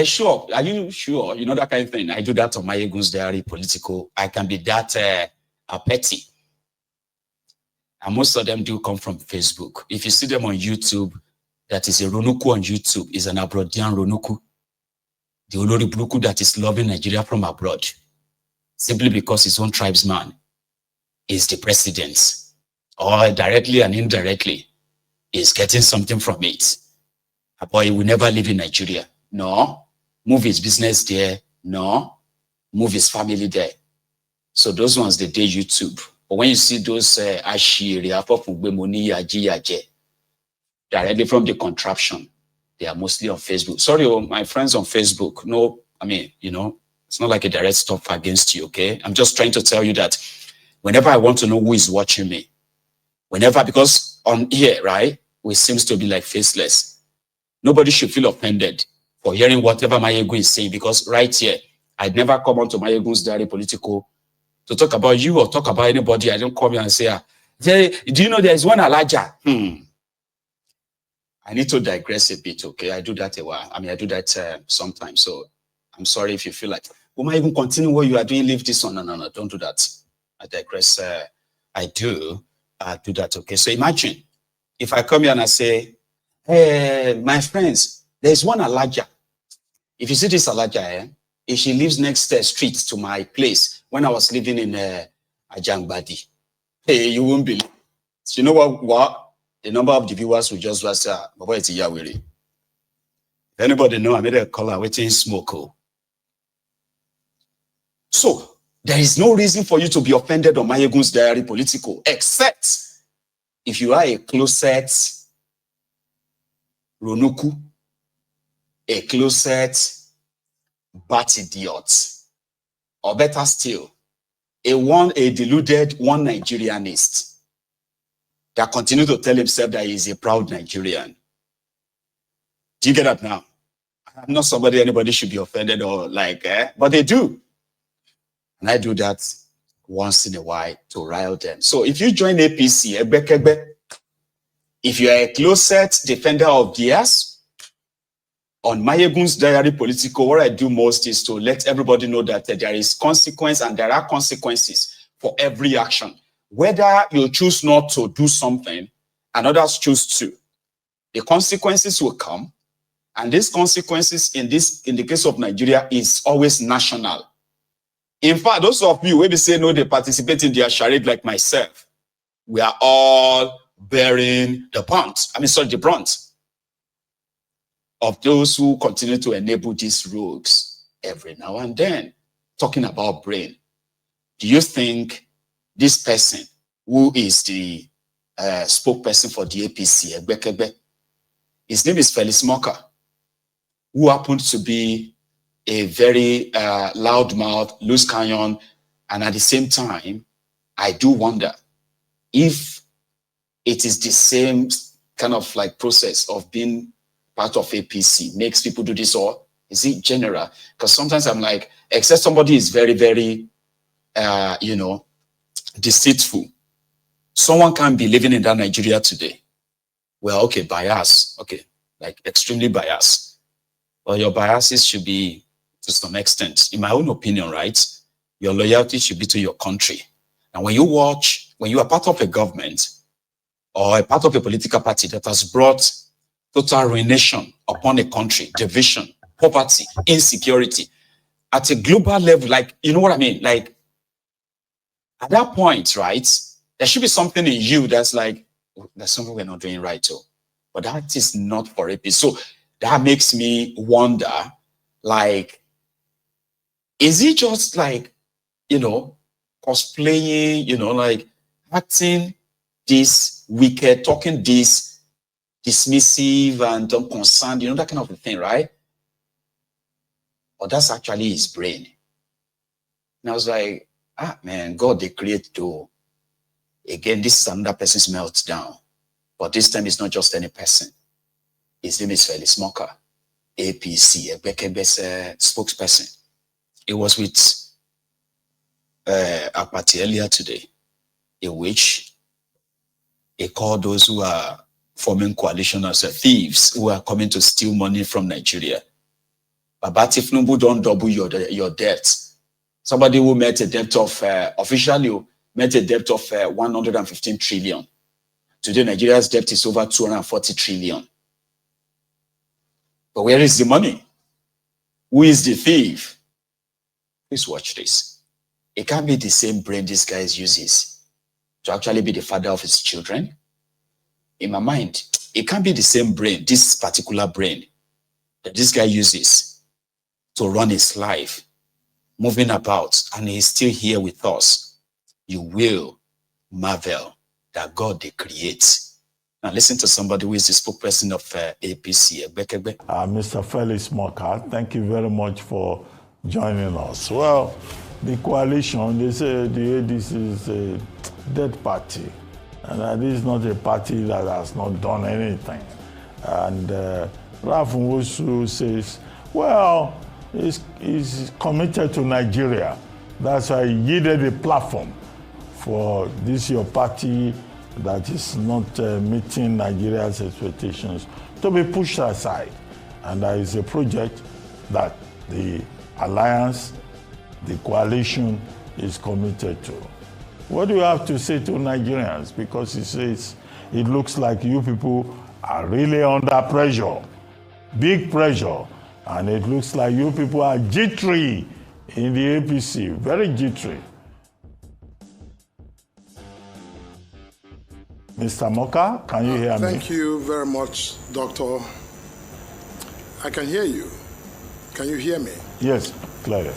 Sure. Are you sure? You know, that kind of thing. I do that on my Egun's Diary political. I can be that petty. And most of them do come from Facebook. If you see them on YouTube, that is a Ronuku on YouTube, is an Abroadian Ronuku. The Olori Buruku that is loving Nigeria from abroad, simply because his own tribesman is the president, or directly and indirectly is getting something from it. But he will never live in Nigeria. No. Move his business there. No. Move his family there. So those ones, they do YouTube. But when you see those Ashiri, directly from the contraption, they are mostly on Facebook. Sorry, my friends on Facebook. No, I mean, you know, it's not like a direct stuff against you, okay? I'm just trying to tell you that whenever I want to know who is watching me, because on here, right, we seems to be like faceless. Nobody should feel offended for hearing whatever Mayegu is saying, because right here, I'd never come on to Mayegu's Diary Political to talk about you or talk about anybody. I don't come here and say, do you know there's one Alaja? I need to digress a bit, okay? I do that a while. I mean, I do that sometimes. So I'm sorry if you feel like, we might even continue what you are doing, leave this on. No, don't do that. I digress. I do that, okay? So imagine if I come here and I say, hey, my friends, there's one Alaja. If you see this Alaja, if she lives next street to my place when I was living in Ajangbadi, hey, you won't believe. So you know what? The number of the viewers will just was, Baba, it's Yawiri. If anybody know, I made a caller waiting smoke. So there is no reason for you to be offended on Mayegun's Diary Political, except if you are a closet Ronuku, a closet bat idiot, or better still, a deluded one Nigerianist that continue to tell himself that he is a proud Nigerian. Do you get that now? I'm not somebody anybody should be offended or like, but they do. And I do that once in a while to rile them. So if you join APC, if you are a closet defender of theirs, on Mayegun's Diary Political, what I do most is to let everybody know that there is consequence and there are consequences for every action. Whether you choose not to do something and others choose to, the consequences will come. And these consequences in the case of Nigeria is always national. In fact, those of you maybe say no, they participate in their charade like myself. We are all bearing the brunt of those who continue to enable these rogues every now and then. Talking about brain. Do you think this person who is the spokesperson for the APC, his name is Felix Moka, who happens to be a very loudmouth, loose canyon, and at the same time, I do wonder if it is the same kind of like process of being part of APC makes people do this, or is it general? Because sometimes I'm like, except somebody is very, very, deceitful. Someone can be living in that Nigeria today. Well, okay, bias. Okay, like extremely biased. Well, your biases should be to some extent, in my own opinion, right? Your loyalty should be to your country. And when you are part of a government or a part of a political party that has brought total ruination upon a country, division, poverty, insecurity, at a global level, like, you know what I mean? Like, at that point, right, there should be something in you that's like, there's something we're not doing right, too. But that is not for APC. So that makes me wonder, like, is it just like, cosplaying, like acting this wicked, talking this dismissive and unconcerned, that kind of a thing, right? Or that's actually his brain. And I was like, man, God, they create too. Again, this is another person's meltdown. But this time it's not just any person. His name is Felix Moka, APC, Ebekebe's spokesperson. It was with a party earlier today, in which he called those who are forming coalition as thieves, who are coming to steal money from Nigeria. Baba Tinubu don't double your debt. Somebody who met a debt of, officially met a debt of 115 trillion. Today, Nigeria's debt is over 240 trillion. But where is the money? Who is the thief? Please watch this. It can't be the same brain this guy uses to actually be the father of his children. In my mind, it can't be the same brain, this particular brain, that this guy uses to run his life, moving about, and he's still here with us. You will marvel that God they create. Now listen to somebody who is the spokesperson of APC. Mr. Felix Moka, thank you very much for joining us. Well, the coalition, they say the ADC is a dead party, and that is not a party that has not done anything. And Ralph Nwosu says, well, he's committed to Nigeria. That's why he yielded a platform for this your party that is not meeting Nigeria's expectations to be pushed aside. And there is a project that the alliance, the coalition is committed to. What do you have to say to Nigerians? Because he says it looks like you people are really under pressure, big pressure, and it looks like you people are jittery in the APC, very jittery. Mr. Moka, can you hear me? Thank you very much, Doctor. I can hear you. Can you hear me? Yes, clearly.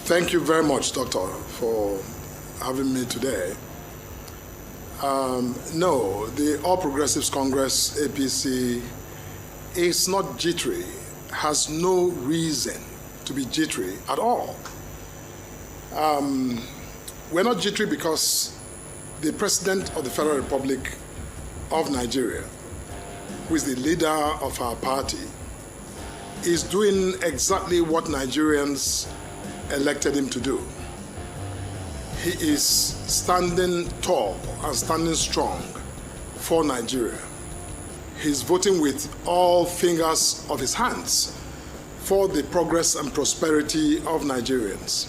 Thank you very much, Doctor, for having me today. No, the All Progressives Congress, APC, is not jittery, has no reason to be jittery at all. We're not jittery because the President of the Federal Republic of Nigeria, who is the leader of our party, is doing exactly what Nigerians elected him to do. He is standing tall and standing strong for Nigeria. He's voting with all fingers of his hands for the progress and prosperity of Nigerians.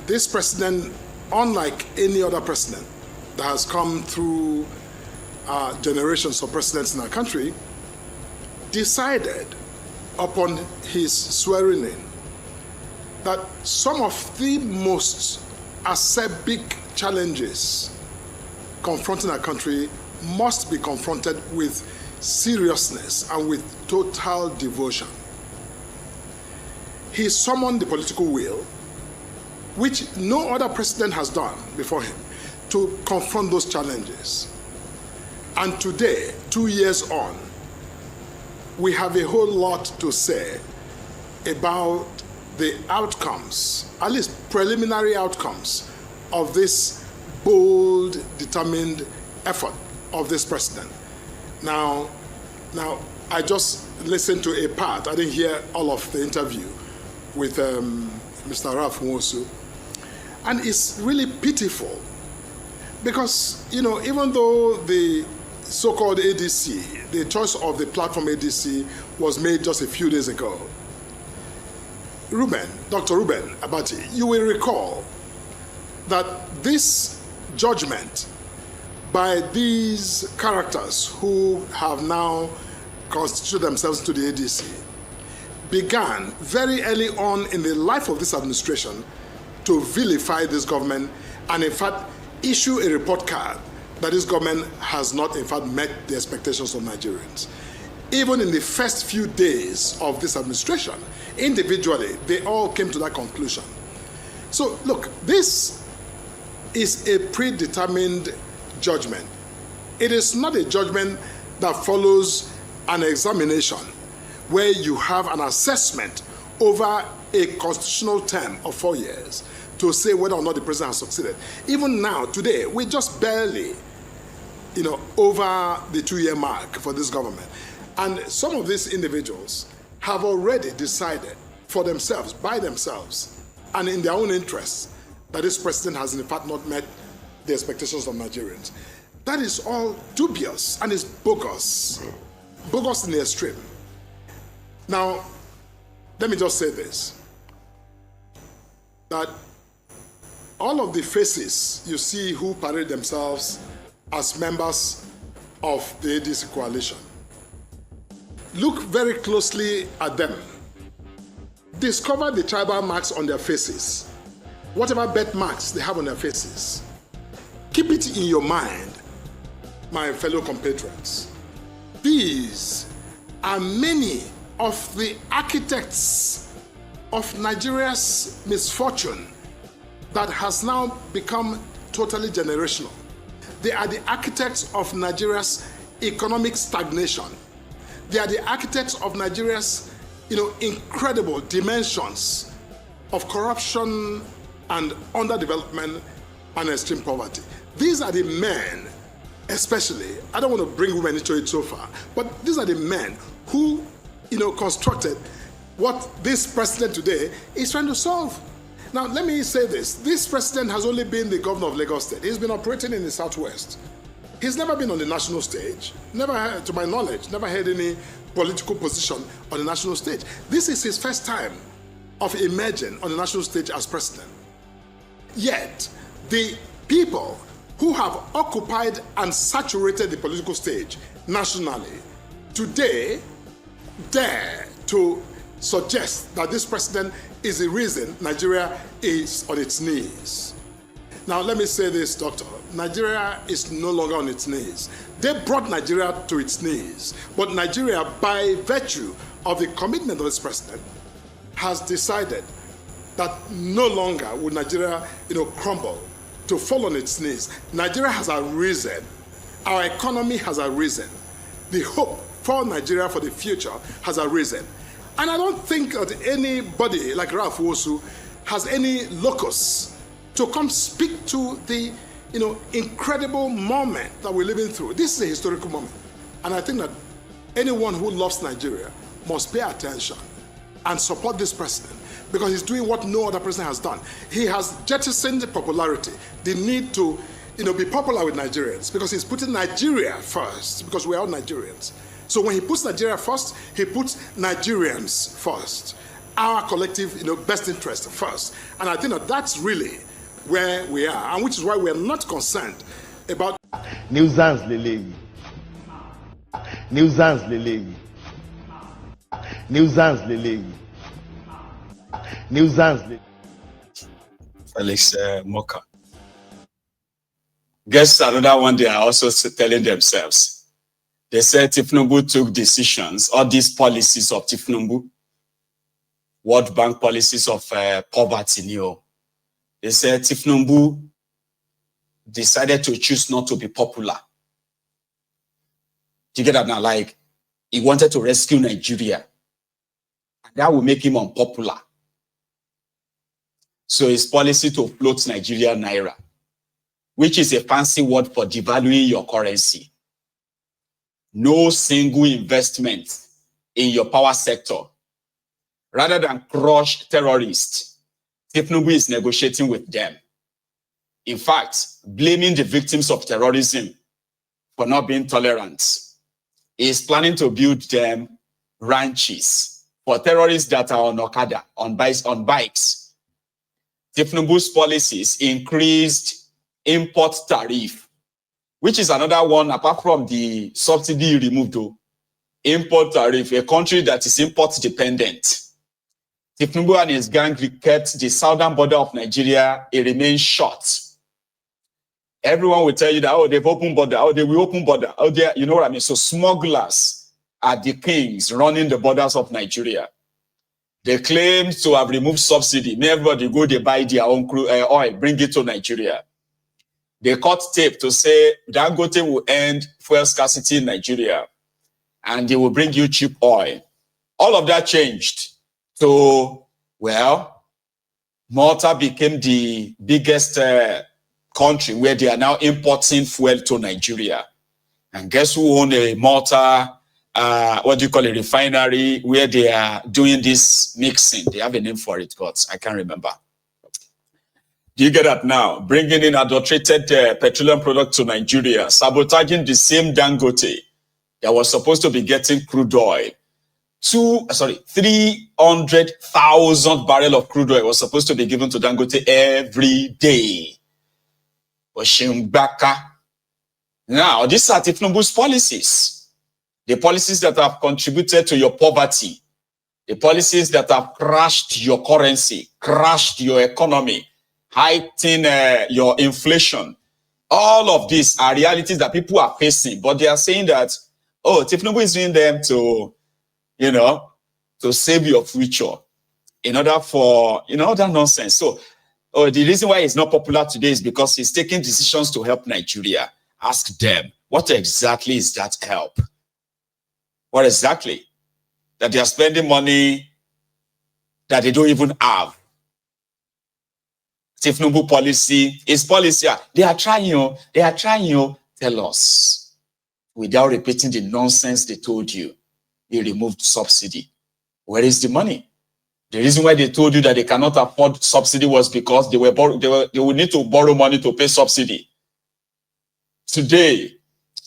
This president, unlike any other president that has come through generations of presidents in our country, decided upon his swearing in that some of the most acerbic challenges confronting our country must be confronted with seriousness and with total devotion. He summoned the political will, which no other president has done before him, to confront those challenges. And today, 2 years on, we have a whole lot to say about the outcomes, at least preliminary outcomes, of this bold, determined effort of this president. Now, I just listened to a part. I didn't hear all of the interview with Mr. Ralph Nwosu. And it's really pitiful because, you know, even though the so-called ADC, the choice of the platform ADC was made just a few days ago, Dr. Ruben Abati, you will recall that this judgment by these characters who have now constituted themselves to the ADC began very early on in the life of this administration to vilify this government and in fact issue a report card that this government has not in fact met the expectations of Nigerians. Even in the first few days of this administration, individually, they all came to that conclusion. So look, this is a predetermined judgment. It is not a judgment that follows an examination where you have an assessment over a constitutional term of 4 years to say whether or not the president has succeeded. Even now, today, we're just barely, over the 2-year mark for this government. And some of these individuals have already decided for themselves, by themselves, and in their own interests, that this president has in fact not met the expectations of Nigerians. That is all dubious and is bogus. Bogus in the extreme. Now, let me just say this, that all of the faces you see who parade themselves as members of the ADC coalition, look very closely at them. Discover the tribal marks on their faces, whatever birth marks they have on their faces. Keep it in your mind, my fellow compatriots. These are many of the architects of Nigeria's misfortune that has now become totally generational. They are the architects of Nigeria's economic stagnation. They are the architects of Nigeria's, incredible dimensions of corruption and underdevelopment and extreme poverty. These are the men, especially, I don't want to bring women into it so far, but these are the men who, constructed what this president today is trying to solve. Now, let me say this. This president has only been the governor of Lagos State. He's been operating in the Southwest. He's never been on the national stage. Never, to my knowledge, never had any political position on the national stage. This is his first time of emerging on the national stage as president. Yet, the people who have occupied and saturated the political stage nationally today dare to suggest that this president is the reason Nigeria is on its knees. Now, let me say this, Doctor. Nigeria is no longer on its knees. They brought Nigeria to its knees, but Nigeria, by virtue of the commitment of this president, has decided that no longer will Nigeria, crumble to fall on its knees. Nigeria has arisen. Our economy has arisen. The hope for Nigeria for the future has arisen. And I don't think that anybody like Ralph Wosu has any locus to come speak to the incredible moment that we're living through. This is a historical moment. And I think that anyone who loves Nigeria must pay attention and support this president, because he's doing what no other president has done. He has jettisoned popularity, the need to be popular with Nigerians, because he's putting Nigeria first, because we're all Nigerians. So when he puts Nigeria first, he puts Nigerians first, our collective best interest first. And I think that that's really where we are, and which is why we are not concerned about nuisance lele, nuisance lele, nuisance lele, nuisance lele. Felix Moka. Guess another one they are also telling themselves. They said Tinubu took decisions, all these policies of Tinubu, World Bank policies of poverty, They said Tinubu decided to choose not to be popular. Do you get that now? Like, he wanted to rescue Nigeria. That will make him unpopular. So his policy to float Nigeria Naira, which is a fancy word for devaluing your currency. No single investment in your power sector. Rather than crush terrorists, Tinubu is negotiating with them. In fact, blaming the victims of terrorism for not being tolerant. He is planning to build them ranches for terrorists that are on Okada, on bikes. Tinubu's policies increased import tariff, which is another one, apart from the subsidy removed, import tariff, a country that is import dependent. Tinubu and his gang kept the southern border of Nigeria, it remains short. Everyone will tell you that, they've opened border, they will open border, you know what I mean? So smugglers are the kings running the borders of Nigeria. They claimed to have removed subsidy. Everybody go, they buy their own oil, bring it to Nigeria. They cut tape to say Dangote will end fuel scarcity in Nigeria and they will bring you cheap oil. All of that changed. So, well, Malta became the biggest country where they are now importing fuel to Nigeria. And guess who owns a Malta, refinery where they are doing this mixing? They have a name for it, God, I can't remember. Do you get that now? Bringing in adulterated petroleum product to Nigeria, sabotaging the same Dangote that was supposed to be getting crude oil 300,000 barrels of crude oil was supposed to be given to Dangote every day. Oshimbaka. Now, these are Tinubu's policies. The policies that have contributed to your poverty. The policies that have crashed your currency, crashed your economy, heightened your inflation. All of these are realities that people are facing, but they are saying that, oh, Tinubu is doing them to, to save your future in order for, that nonsense. So, the reason why he's not popular today is because he's taking decisions to help Nigeria. Ask them, what exactly is that help? What exactly? That they are spending money that they don't even have. Tinubu policy, his policy, they are trying, tell us. Without repeating the nonsense they told you, he removed subsidy. Where is the money? The reason why they told you that they cannot afford subsidy was because they would need to borrow money to pay subsidy. Today,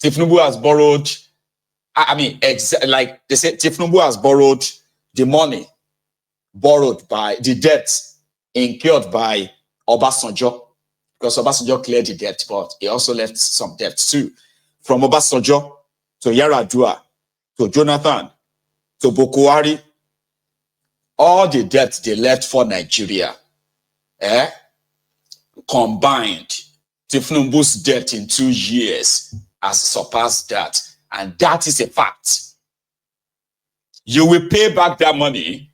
Tinubu has borrowed, like they said, Tinubu has borrowed the money, borrowed by the debt incurred by Obasanjo, because Obasanjo cleared the debt, but he also left some debt too. From Obasanjo to Yaradua, to Jonathan, to Buhari, all the debt they left for Nigeria, combined, Tinubu's debt in 2 years has surpassed that. And that is a fact. You will pay back that money.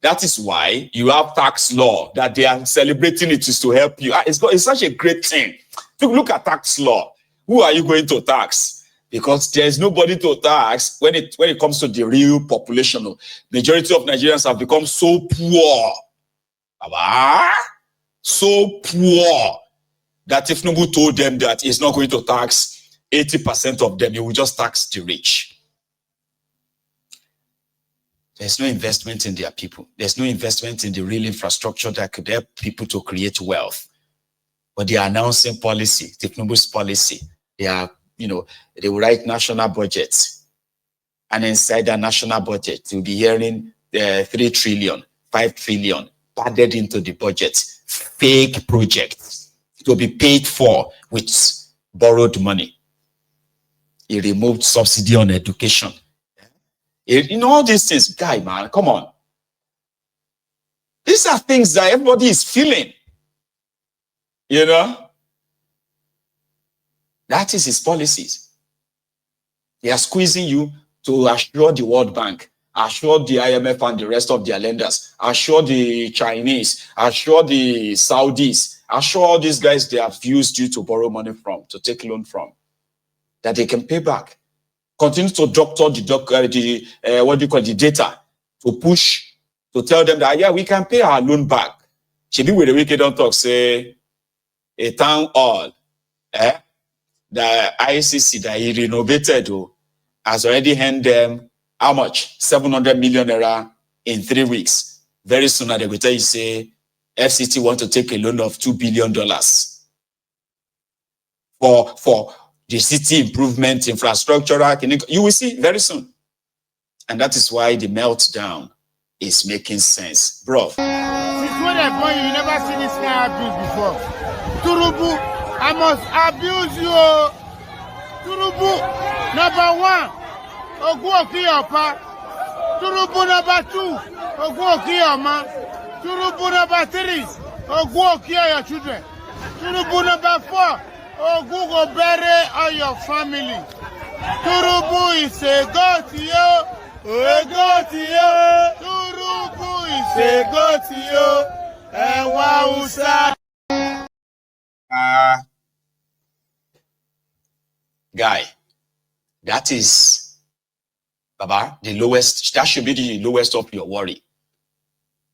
That is why you have tax law that they are celebrating. It is to help you. It's such a great thing. Look at tax law. Who are you going to tax? Because there's nobody to tax when it comes to the real population. Majority of Nigerians have become so poor. So poor that if Tinubu told them that he's not going to tax 80% of them, he will just tax the rich. There's no investment in their people. There's no investment in the real infrastructure that could help people to create wealth. But they are announcing policy, Tinubu's policy. They are, they will write national budgets. And inside that national budget, you'll be hearing 3 trillion, 5 trillion padded into the budget. Fake projects to be paid for with borrowed money. He removed subsidy on education. All these things, guy, man, come on. These are things that everybody is feeling. That is his policies. They are squeezing you to assure the World Bank, assure the IMF and the rest of their lenders, assure the Chinese, assure the Saudis, assure all these guys they have used you to borrow money from, to take loan from, that they can pay back. Continue to doctor the data to push, to tell them that, yeah, we can pay our loan back. She be with the wicked don't talk, say, a town hall, the ICC that he renovated has already handed them how much? 700 million naira in 3 weeks. Very soon they will tell you, say, FCT want to take a loan of $2 billion for the city improvement, infrastructure. You will see very soon. And that is why the meltdown is making sense. Bro. Since when I born you never seen this kind of abuse before. Tinubu, I must abuse you. Tinubu, number 1, Ogun Okiyapa. Tinubu, number 2, Ogun Okiyama. Tinubu, number 3, Ogun Okiya your children. Tinubu, number 4, Ogun go bury all your family. Tinubu is a god to you. A god to you. Tinubu is a god to you. And Wausa. Guy, that is, Baba, the lowest. That should be the lowest of your worry.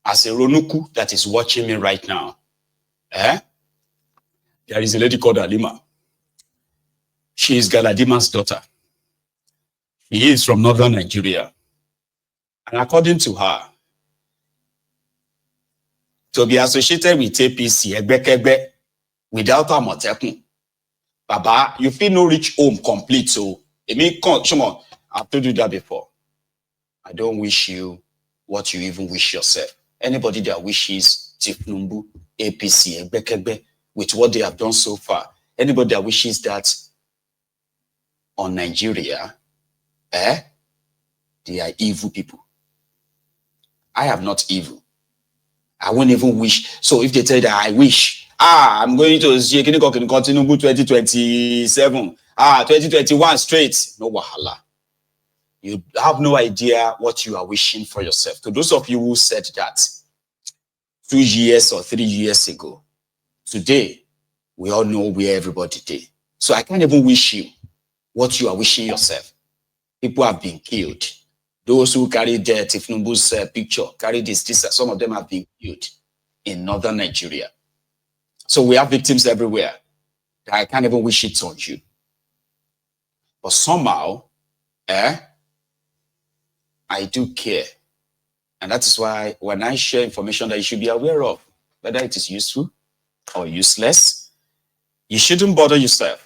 As a Ronuku that is watching me right now, there is a lady called Halima. She is Galadima's daughter. She is from northern Nigeria. And according to her, to be associated with APC, without a Motekun, Baba, you feel no reach home complete. So, come on, I've told you that before. I don't wish you what you even wish yourself. Anybody that wishes Tinubu, APC, Ebekebe, with what they have done so far, anybody that wishes that on Nigeria, they are evil people. I am not evil. I won't even wish. So if they tell that I wish, I'm going to see Tinubu 2027, 2021 straight, no wahala. You have no idea what you are wishing for yourself. To those of you who said that 2 years or 3 years ago, today, we all know where everybody did. So I can't even wish you what you are wishing yourself. People have been killed. Those who carried Tinubu's picture, carried this, some of them have been killed in northern Nigeria. So we have victims everywhere. I can't even wish it on you. But somehow, I do care. And that is why when I share information that you should be aware of, whether it is useful or useless, you shouldn't bother yourself.